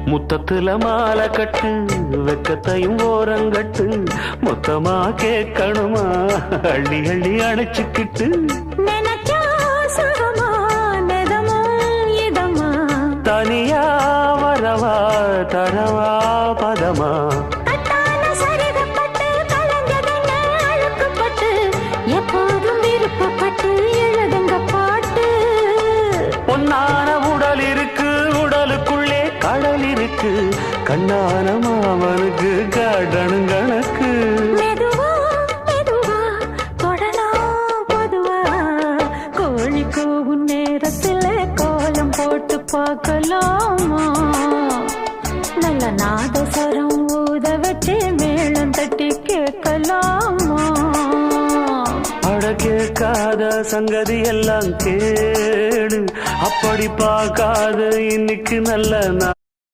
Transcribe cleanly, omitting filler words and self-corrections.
முத்தத்துல மாலை கட்டு வெக்கத்தையும் ஓரங்கட்டு மொத்தமா கேட்கணுமா அள்ளி அள்ளி அணைச்சுக்கிட்டு தனியா வரவா தரவா பதமா எப்போதும் விருப்பப்பட்டு எழுதுங்க பாட்டு பொன்னான உடல் இருக்கு உடலுக்குள்ளே கடல் இருக்கு கண்ணான மாமனுக்கு காடணும் கணக்கு மெதுவா மெதுவா தொடலாம் பொதுவா கோழி கூவும் நேரத்தில் கோலம் போட்டு பார்க்கலாமா நல்ல நாதஸ்வரம் ஊத வச்சு மேளம் தட்டி கேட்கலாமா கேட்காத சங்கதி எல்லாம் கேடு அப்படி பார்க்காத இன்னைக்கு நல்ல